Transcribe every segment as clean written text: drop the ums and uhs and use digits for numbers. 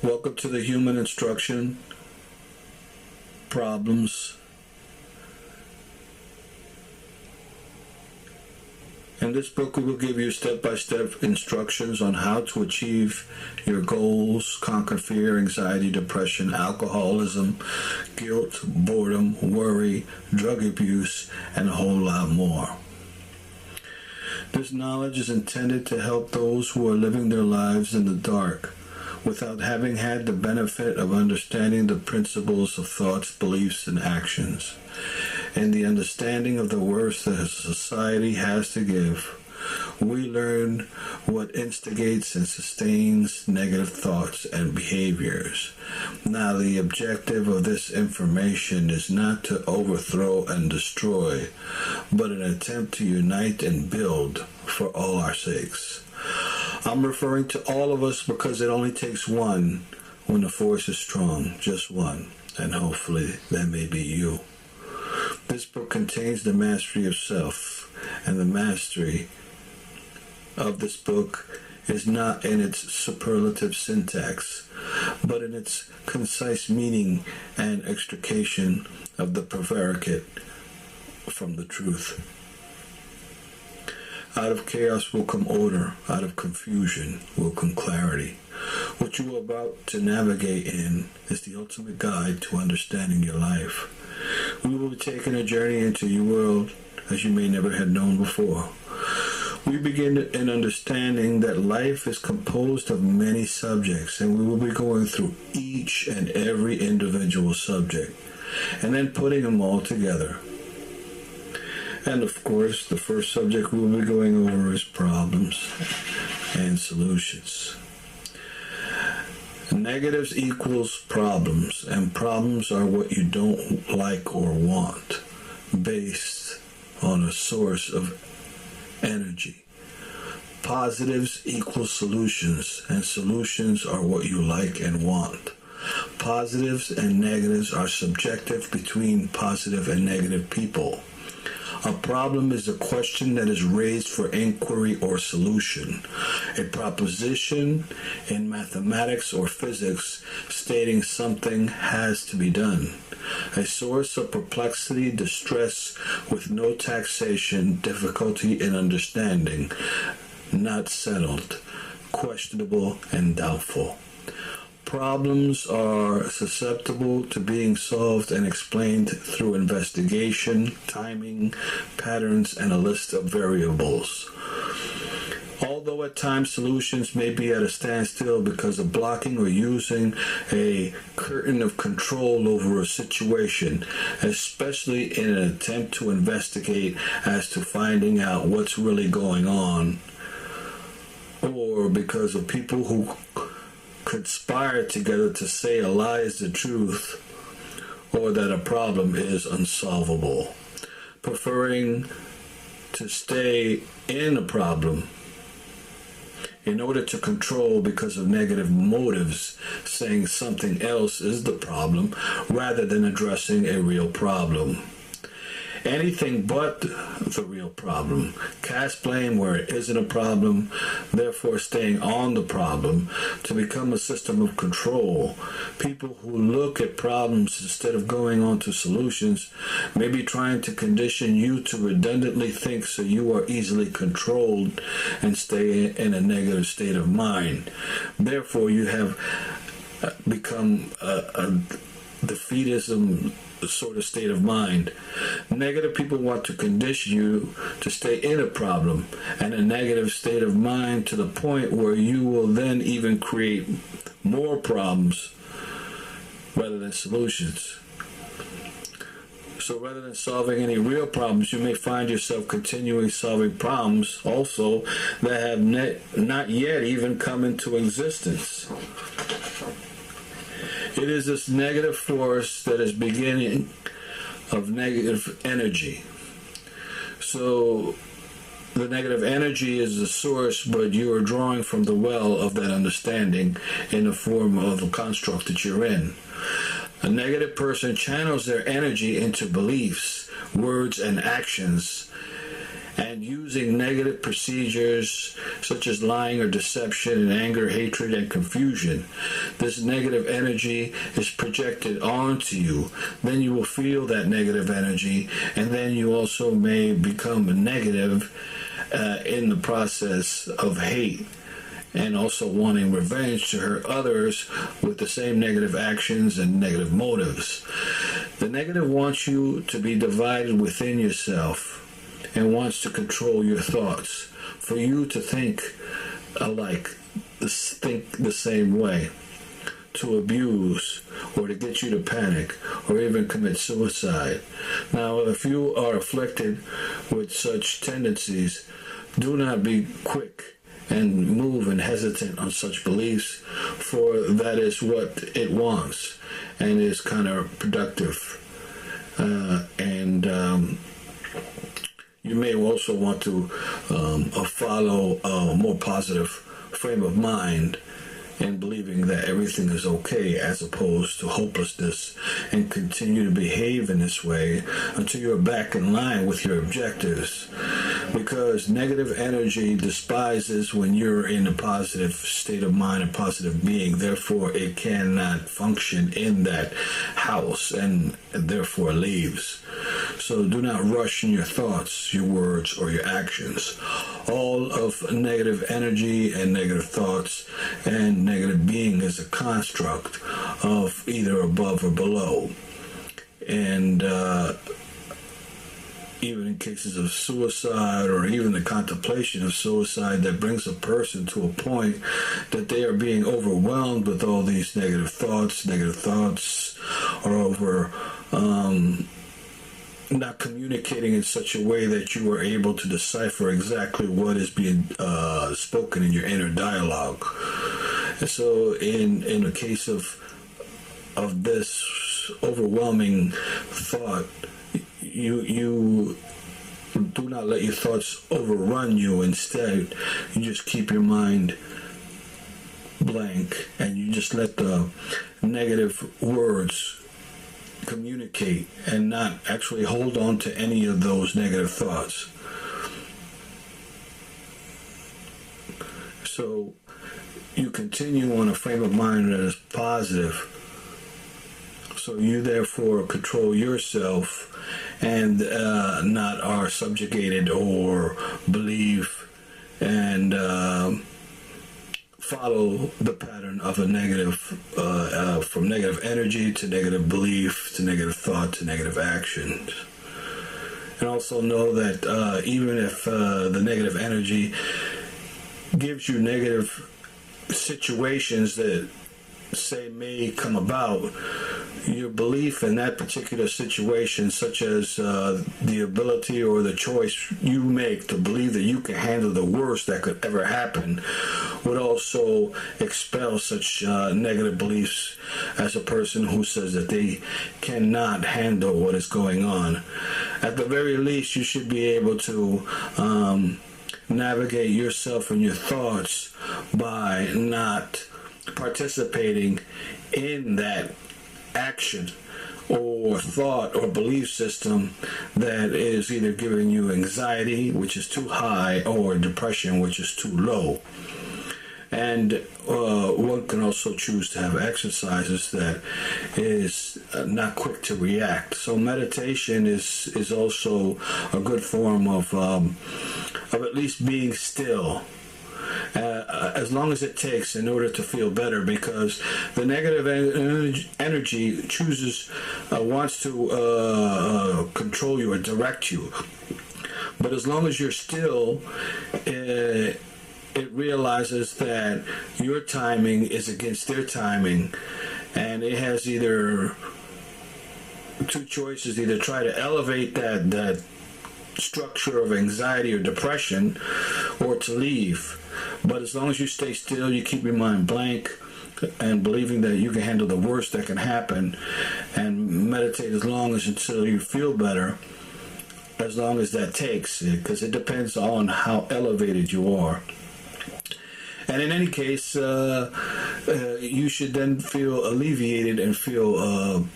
Welcome to the Human Instruction Problems. In this book, we will give you step-by-step instructions on how to achieve your goals, conquer fear, anxiety, depression, alcoholism, guilt, boredom, worry, drug abuse, and a whole lot more. This knowledge is intended to help those who are living their lives in the dark without having had the benefit of understanding the principles of thoughts, beliefs, and actions, and the understanding of the worth that society has to give. We learn what instigates and sustains negative thoughts and behaviors. Now, the objective of this information is not to overthrow and destroy, but an attempt to unite and build for all our sakes. I'm referring to all of us because it only takes one when the force is strong, just one, and hopefully that may be you. This book contains the mastery of self, and the mastery of this book is not in its superlative syntax, but in its concise meaning and extrication of the prevaricate from the truth. Out of chaos will come order. Out of confusion will come clarity. What you are about to navigate in is the ultimate guide to understanding your life. We will be taking a journey into your world as you may never have known before. We begin in understanding that life is composed of many subjects, and we will be going through each and every individual subject and then putting them all together. And of course, the first subject we will be going over is problems and solutions. Negatives equals problems, and problems are what you don't like or want, based on a source of energy. Positives equal solutions, and solutions are what you like and want. Positives and negatives are subjective between positive and negative people. A problem is a question that is raised for inquiry or solution. A proposition in mathematics or physics stating something has to be done. A source of perplexity, distress with no taxation, difficulty in understanding, not settled, questionable and doubtful. Problems are susceptible to being solved and explained through investigation, timing, patterns, and a list of variables. Although at times solutions may be at a standstill because of blocking or using a curtain of control over a situation, especially in an attempt to investigate as to finding out what's really going on, or because of people who conspire together to say a lie is the truth, or that a problem is unsolvable, preferring to stay in a problem in order to control because of negative motives, saying something else is the problem rather than addressing a real problem. Anything but the real problem. Cast blame where it isn't a problem, therefore staying on the problem to become a system of control. People who look at problems instead of going on to solutions may be trying to condition you to redundantly think so you are easily controlled and stay in a negative state of mind. Therefore, you have become a defeatism sort of state of mind. Negative people want to condition you to stay in a problem and a negative state of mind to the point where you will then even create more problems rather than solutions. So rather than solving any real problems, you may find yourself continuing solving problems also that have not yet even come into existence. It is this negative force that is beginning of negative energy. So the negative energy is the source, but you are drawing from the well of that understanding in the form of a construct that you're in. A negative person channels their energy into beliefs, words, and actions, and using negative procedures such as lying or deception and anger, hatred, and confusion. This negative energy is projected onto you. Then you will feel that negative energy, and then you also may become negative in the process of hate, and also wanting revenge to hurt others with the same negative actions and negative motives. The negative wants you to be divided within yourself and wants to control your thoughts, for you to think alike, think the same way, to abuse, or to get you to panic, or even commit suicide. Now, if you are afflicted with such tendencies, do not be quick and move and hesitant on such beliefs, for that is what it wants and is counterproductive. You may also want to follow a more positive frame of mind and believing that everything is okay, as opposed to hopelessness, and continue to behave in this way until you're back in line with your objectives. Because negative energy despises when you're in a positive state of mind and positive being. Therefore, it cannot function in that house and therefore leaves. So do not rush in your thoughts, your words, or your actions. All of negative energy and negative thoughts and negative being is a construct of either above or below. And even in cases of suicide, or even the contemplation of suicide, that brings a person to a point that they are being overwhelmed with all these negative thoughts. Negative thoughts are over not communicating in such a way that you are able to decipher exactly what is being spoken in your inner dialogue. And so in a case of this overwhelming thought, you do not let your thoughts overrun you. Instead, you just keep your mind blank, and you just let the negative words communicate and not actually hold on to any of those negative thoughts. So you continue on a frame of mind that is positive. So you therefore control yourself and not are subjugated or believe and follow the pattern of a negative, from negative energy to negative belief to negative thought to negative actions. And also know that even if the negative energy gives you negative situations that say may come about, your belief in that particular situation, such as the ability or the choice you make to believe that you can handle the worst that could ever happen, would also expel such negative beliefs as a person who says that they cannot handle what is going on. At the very least, you should be able to navigate yourself and your thoughts by not participating in that action or thought or belief system that is either giving you anxiety, which is too high, or depression, which is too low. And one can also choose to have exercises that is not quick to react. So meditation is also a good form of at least being still, as long as it takes in order to feel better, because the negative energy wants to control you or direct you. But as long as you're still, it realizes that your timing is against their timing, and it has either two choices: either try to elevate that structure of anxiety or depression, or to leave. But as long as you stay still, you keep your mind blank and believing that you can handle the worst that can happen, and meditate as long as until you feel better, as long as that takes, because it depends on how elevated you are. And in any case, you should then feel alleviated and feel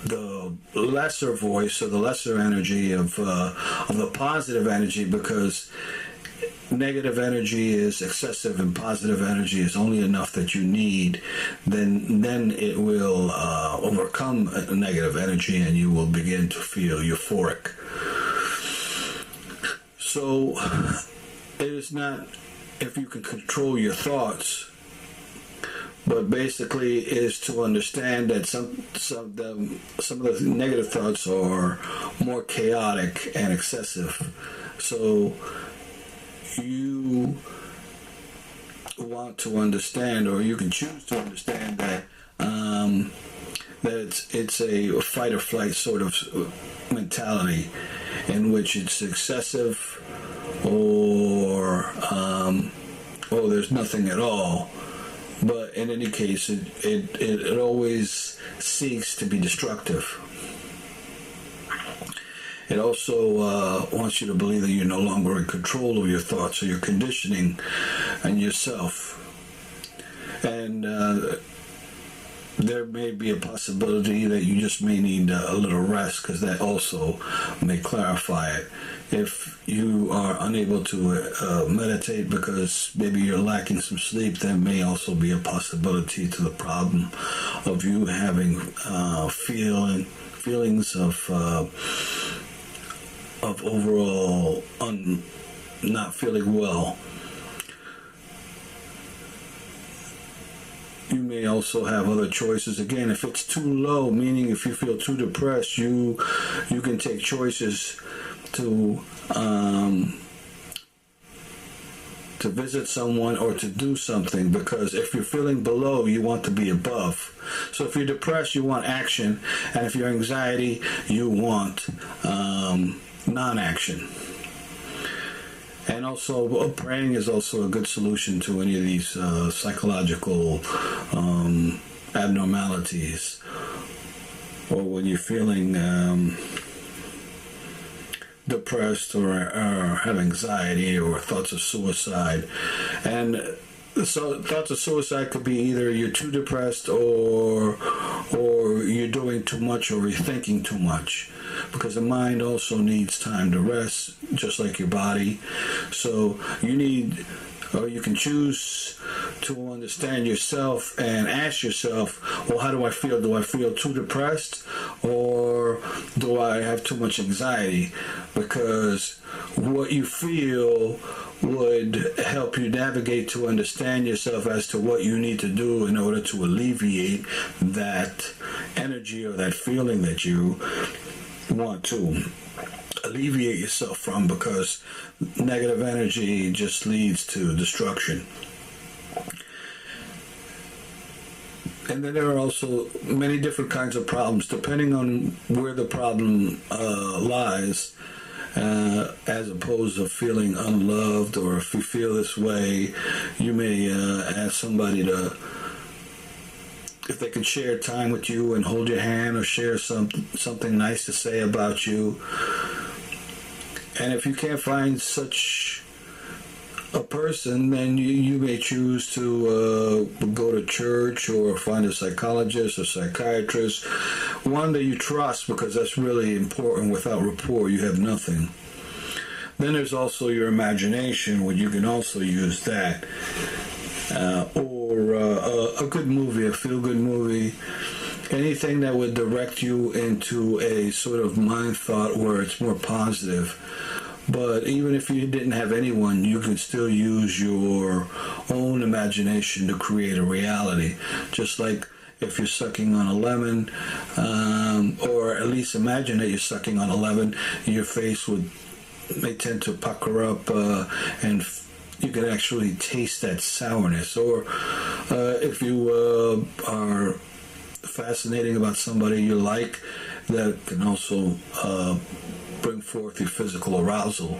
the lesser voice or the lesser energy of the positive energy, because negative energy is excessive and positive energy is only enough that you need. Then it will overcome negative energy and you will begin to feel euphoric. So it is not if you can control your thoughts, but basically is to understand that some of the negative thoughts are more chaotic and excessive. So you want to understand, or you can choose to understand that it's a fight or flight sort of mentality, in which it's excessive, or there's nothing at all. But in any case, it always seeks to be destructive. It also wants you to believe that you're no longer in control of your thoughts or your conditioning and yourself. And there may be a possibility that you just may need a little rest, because that also may clarify it. If you are unable to meditate because maybe you're lacking some sleep, there may also be a possibility to the problem of you having feelings of overall not feeling well. You may also have other choices. Again, if it's too low, meaning if you feel too depressed, you can take choices to visit someone or to do something, because if you're feeling below, you want to be above. So if you're depressed, you want action, and if you're anxiety, you want non-action. And also, praying is also a good solution to any of these psychological abnormalities, or when you're feeling depressed or have anxiety or thoughts of suicide. And so thoughts of suicide could be either you're too depressed, or you're doing too much, or you're thinking too much, because the mind also needs time to rest, just like your body. So you can choose to understand yourself and ask yourself, well, how do I feel? Do I feel too depressed, or do I have too much anxiety? Because what you feel would help you navigate to understand yourself as to what you need to do in order to alleviate that energy or that feeling that you want to alleviate yourself from, because negative energy just leads to destruction. And then there are also many different kinds of problems, depending on where the problem lies, as opposed to feeling unloved. Or if you feel this way, you may ask somebody if they can share time with you and hold your hand, or share something nice to say about you. And if you can't find such a person, then you may choose to go to church, or find a psychologist or psychiatrist, one that you trust, because that's really important. Without rapport, you have nothing. Then there's also your imagination, where you can also use that. Or a good movie, a feel-good movie, anything that would direct you into a sort of mind thought where it's more positive. But even if you didn't have anyone, you can still use your own imagination to create a reality. Just like if you're sucking on a lemon, or at least imagine that you're sucking on a lemon, your face may tend to pucker up, and you can actually taste that sourness. Or if you are fascinating about somebody you like, that can also bring forth your physical arousal.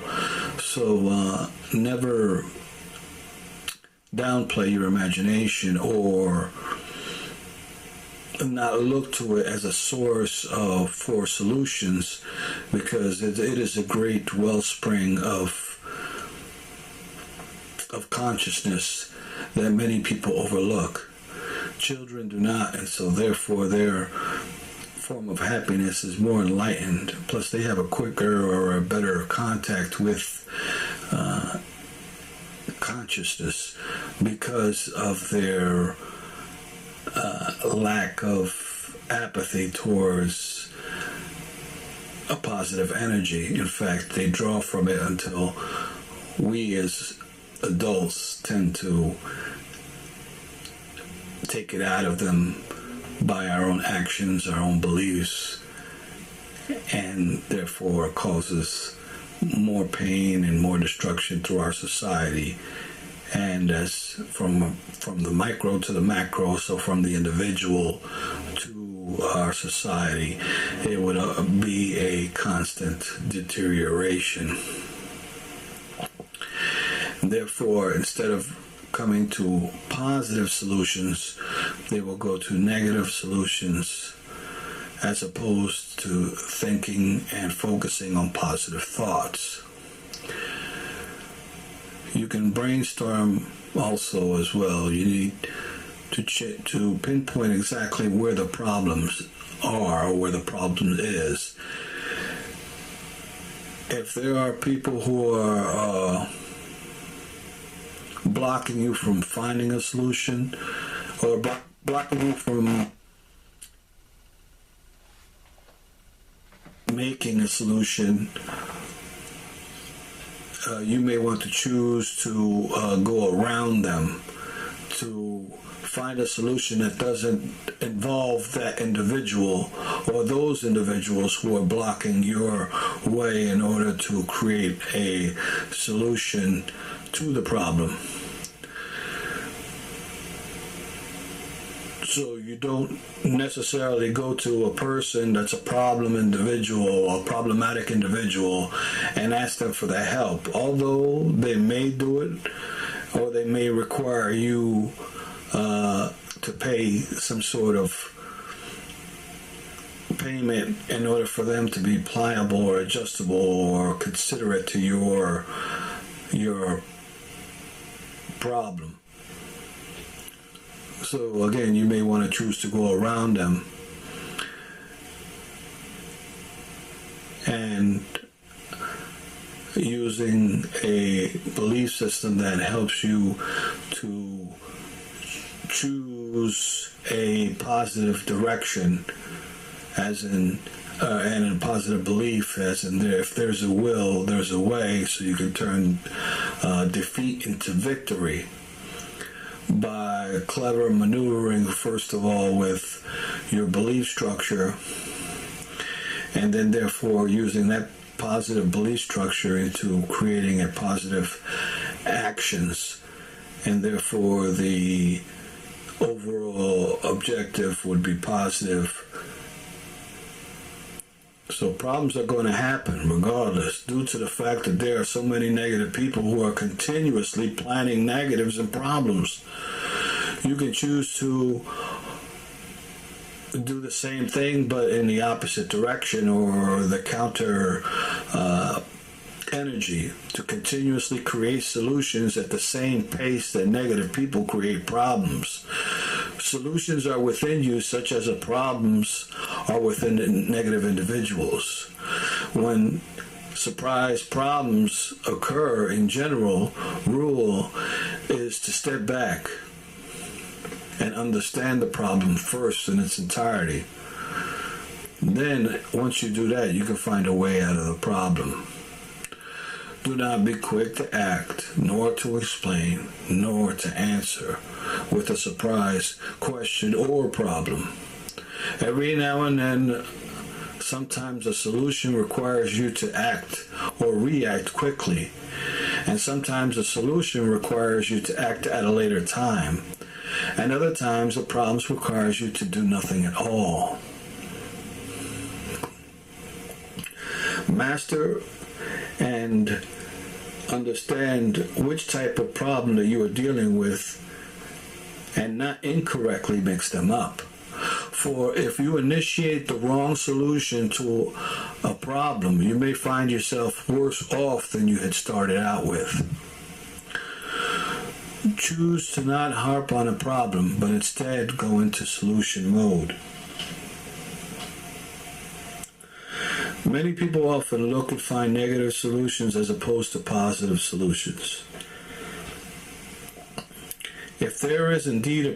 So never downplay your imagination, or not look to it as a source for solutions, because it is a great wellspring of consciousness that many people overlook. Children do not, and so therefore their form of happiness is more enlightened. Plus, they have a quicker or a better contact with consciousness because of their lack of apathy towards a positive energy. In fact, they draw from it until we as adults tend to take it out of them by our own actions, our own beliefs, and therefore causes more pain and more destruction through our society. And as from the micro to the macro, so from the individual to our society, it would be a constant deterioration. Therefore, instead of coming to positive solutions, they will go to negative solutions, as opposed to thinking and focusing on positive thoughts. You can brainstorm also as well. You need to pinpoint exactly where the problems are, or where the problem is. If there are people who are blocking you from finding a solution, or blocking you from making a solution, you may want to choose to go around them to find a solution that doesn't involve that individual or those individuals who are blocking your way in order to create a solution to the problem. So you don't necessarily go to a person that's a problem individual or problematic individual and ask them for their help, although they may do it, or they may require you to pay some sort of payment in order for them to be pliable or adjustable or considerate to your problem. So again, you may want to choose to go around them and using a belief system that helps you to choose a positive direction, as in and a positive belief, as in if there's a will, there's a way, so you can turn defeat into victory by clever maneuvering, first of all, with your belief structure, and then therefore using that positive belief structure into creating a positive actions, and therefore the overall objective would be positive. So problems are going to happen regardless, due to the fact that there are so many negative people who are continuously planning negatives and problems. You can choose to do the same thing but in the opposite direction, or the counter energy, to continuously create solutions at the same pace that negative people create problems. Solutions are within you, such as the problems are within the negative individuals. When surprise problems occur, in general, rule is to step back and understand the problem first in its entirety. Then, once you do that, you can find a way out of the problem. Do not be quick to act, nor to explain, nor to answer with a surprise question or problem. Every now and then, sometimes a solution requires you to act or react quickly, and sometimes a solution requires you to act at a later time, and other times the problem requires you to do nothing at all. Master and understand which type of problem that you are dealing with, and not incorrectly mix them up. For if you initiate the wrong solution to a problem, you may find yourself worse off than you had started out with. Choose to not harp on a problem, but instead go into solution mode. Many people often look and find negative solutions as opposed to positive solutions. If there is indeed a